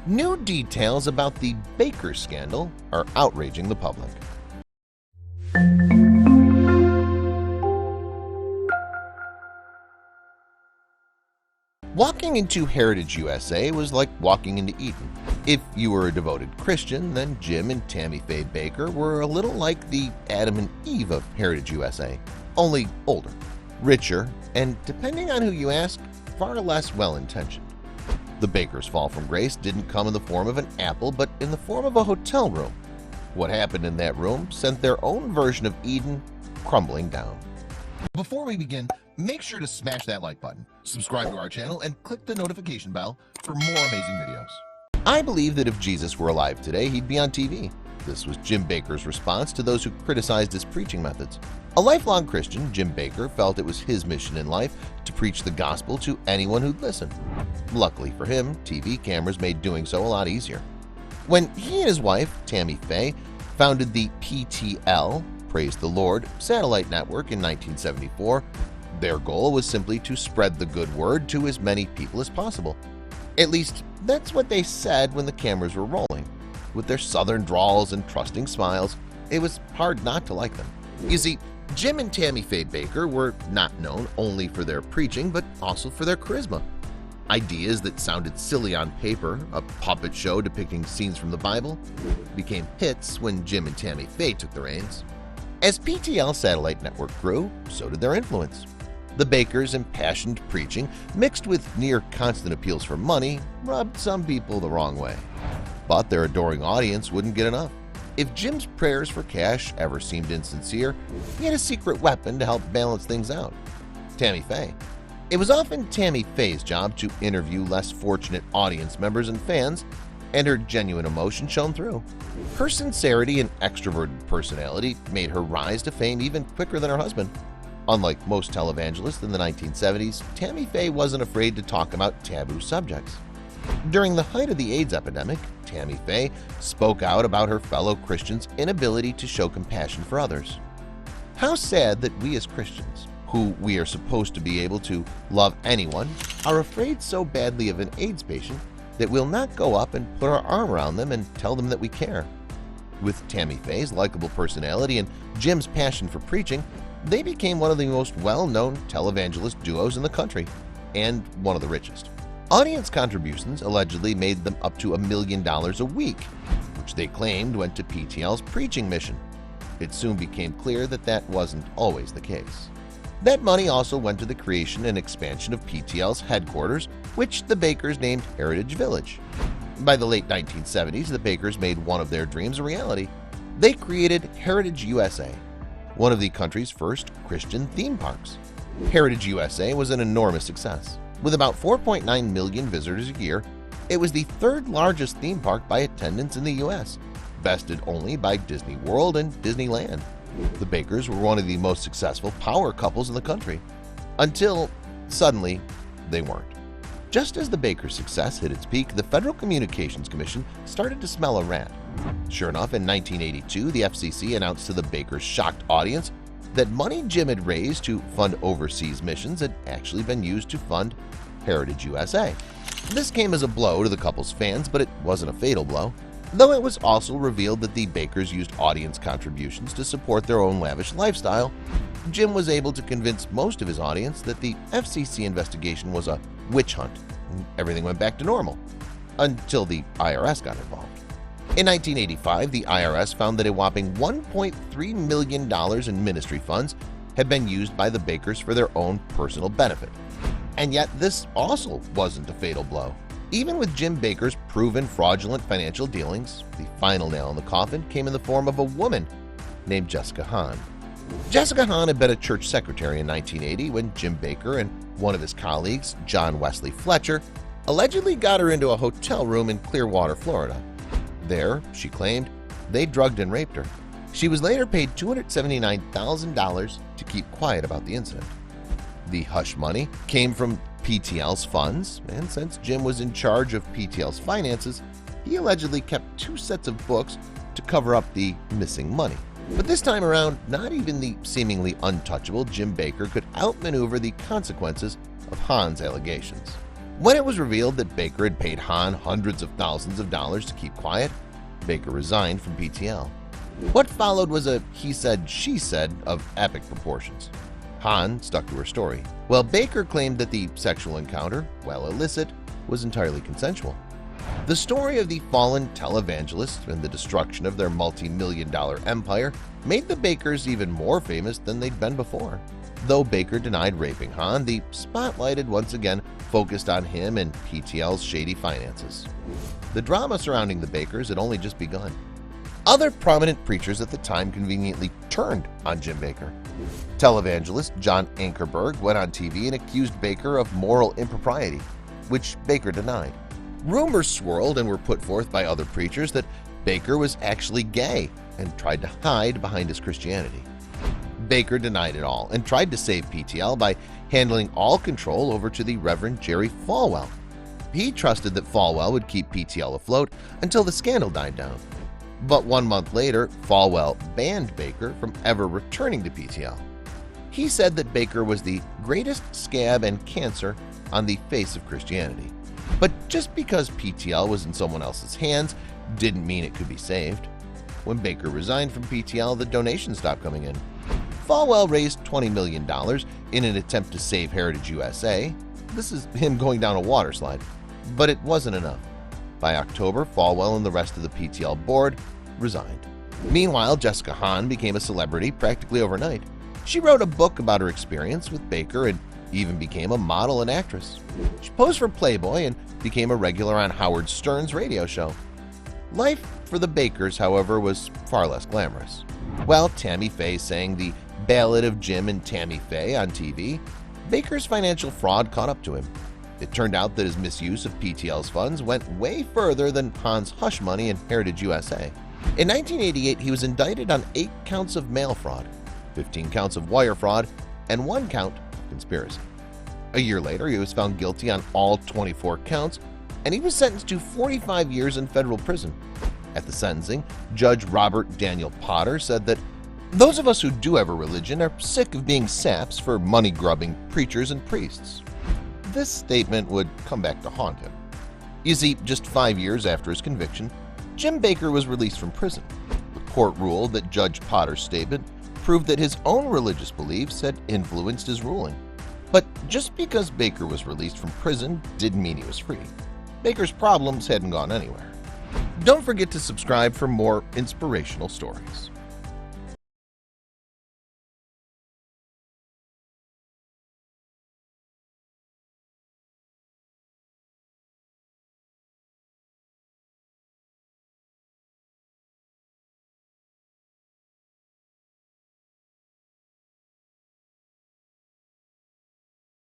New details about the Baker scandal are outraging the public. Walking into Heritage USA was like walking into Eden. If you were a devoted Christian, then Jim and Tammy Faye Baker were a little like the Adam and Eve of Heritage USA, only older, richer, and depending on who you ask, far less well-intentioned. The Bakers' fall from grace didn't come in the form of an apple, but in the form of a hotel room. What happened in that room sent their own version of Eden crumbling down. Before we begin, make sure to smash that like button, subscribe to our channel, and click the notification bell for more amazing videos. I believe that if Jesus were alive today, he'd be on TV. This was Jim Baker's response to those who criticized his preaching methods. A lifelong Christian, Jim Baker felt it was his mission in life to preach the gospel to anyone who'd listen. Luckily for him, TV cameras made doing so a lot easier. When he and his wife, Tammy Faye, founded the PTL, Praise the Lord, satellite network in 1974, their goal was simply to spread the good word to as many people as possible. At least, that's what they said when the cameras were rolling. With their southern drawls and trusting smiles, it was hard not to like them. You see, Jim and Tammy Faye Baker were not known only for their preaching, but also for their charisma. Ideas that sounded silly on paper, a puppet show depicting scenes from the Bible, became hits when Jim and Tammy Faye took the reins. As PTL satellite network grew, so did their influence. The Bakers' impassioned preaching, mixed with near-constant appeals for money, rubbed some people the wrong way. But their adoring audience wouldn't get enough. If Jim's prayers for cash ever seemed insincere, he had a secret weapon to help balance things out: Tammy Faye. It was often Tammy Faye's job to interview less fortunate audience members and fans, and her genuine emotion shone through. Her sincerity and extroverted personality made her rise to fame even quicker than her husband. Unlike most televangelists in the 1970s, Tammy Faye wasn't afraid to talk about taboo subjects. During the height of the AIDS epidemic, Tammy Faye spoke out about her fellow Christians' inability to show compassion for others. How sad that we as Christians, who we are supposed to be able to love anyone, are afraid so badly of an AIDS patient that we'll not go up and put our arm around them and tell them that we care. With Tammy Faye's likable personality and Jim's passion for preaching, they became one of the most well-known televangelist duos in the country, and one of the richest. Audience contributions allegedly made them up to $1 million a week, which they claimed went to PTL's preaching mission. It soon became clear that that wasn't always the case. That money also went to the creation and expansion of PTL's headquarters, which the Bakers named Heritage Village. By the late 1970s, the Bakers made one of their dreams a reality. They created Heritage USA, one of the country's first Christian theme parks. Heritage USA was an enormous success. With about 4.9 million visitors a year, it was the third largest theme park by attendance in the U.S., bested only by Disney World and Disneyland. The Bakers were one of the most successful power couples in the country, until suddenly they weren't. Just as the Bakers' success hit its peak, the Federal Communications Commission started to smell a rat. Sure enough, in 1982, the FCC announced to the Bakers' shocked audience that money Jim had raised to fund overseas missions had actually been used to fund Heritage USA. This came as a blow to the couple's fans, but it wasn't a fatal blow, though it was also revealed that the Bakers used audience contributions to support their own lavish lifestyle. Jim was able to convince most of his audience that the FCC investigation was a witch hunt, and everything went back to normal, until the IRS got involved. In 1985, the IRS found that a whopping $1.3 million in ministry funds had been used by the Bakers for their own personal benefit. And yet this also wasn't a fatal blow. Even with Jim Baker's proven fraudulent financial dealings, the final nail in the coffin came in the form of a woman named Jessica Hahn. Jessica Hahn had been a church secretary in 1980 when Jim Baker and one of his colleagues, John Wesley Fletcher, allegedly got her into a hotel room in Clearwater, Florida. There, she claimed, they drugged and raped her. She was later paid $279,000 to keep quiet about the incident. The hush money came from PTL's funds, and since Jim was in charge of PTL's finances, he allegedly kept 2 sets of books to cover up the missing money. But this time around, not even the seemingly untouchable Jim Baker could outmaneuver the consequences of Hahn's allegations. When it was revealed that Baker had paid Hahn hundreds of thousands of dollars to keep quiet, Baker resigned from PTL. What followed was a he said, she said of epic proportions. Hahn stuck to her story, while Baker claimed that the sexual encounter, while illicit, was entirely consensual. The story of the fallen televangelist and the destruction of their multi-million-dollar empire made the Bakers even more famous than they'd been before. Though Baker denied raping Hahn, the spotlight had once again focused on him and PTL's shady finances. The drama surrounding the Bakers had only just begun. Other prominent preachers at the time conveniently turned on Jim Baker. Televangelist John Ankerberg went on TV and accused Baker of moral impropriety, which Baker denied. Rumors swirled and were put forth by other preachers that Baker was actually gay and tried to hide behind his Christianity. Baker denied it all and tried to save PTL by handling all control over to the Reverend Jerry Falwell. He trusted that Falwell would keep PTL afloat until the scandal died down. But 1 month later, Falwell banned Baker from ever returning to PTL. He said that Baker was the greatest scab and cancer on the face of Christianity. But just because PTL was in someone else's hands didn't mean it could be saved. When Baker resigned from PTL, the donations stopped coming in. Falwell raised $20 million in an attempt to save Heritage USA. This is him going down a water slide. But it wasn't enough. By October, Falwell and the rest of the PTL board resigned. Meanwhile, Jessica Hahn became a celebrity practically overnight. She wrote a book about her experience with Baker and even became a model and actress. She posed for Playboy and became a regular on Howard Stern's radio show. Life for the Bakers, however, was far less glamorous. While Tammy Faye sang the Ballad of Jim and Tammy Faye on TV, Baker's financial fraud caught up to him. It turned out that his misuse of PTL's funds went way further than Hahn's hush money in Heritage USA. In 1988, he was indicted on 8 counts of mail fraud, 15 counts of wire fraud, and 1 count of conspiracy. A year later, he was found guilty on all 24 counts, and he was sentenced to 45 years in federal prison. At the sentencing, Judge Robert Daniel Potter said that those of us who do have a religion are sick of being saps for money-grubbing preachers and priests. This statement would come back to haunt him. You see, just 5 years after his conviction, Jim Baker was released from prison. The court ruled that Judge Potter's statement proved that his own religious beliefs had influenced his ruling. But just because Baker was released from prison didn't mean he was free. Baker's problems hadn't gone anywhere. Don't forget to subscribe for more inspirational stories.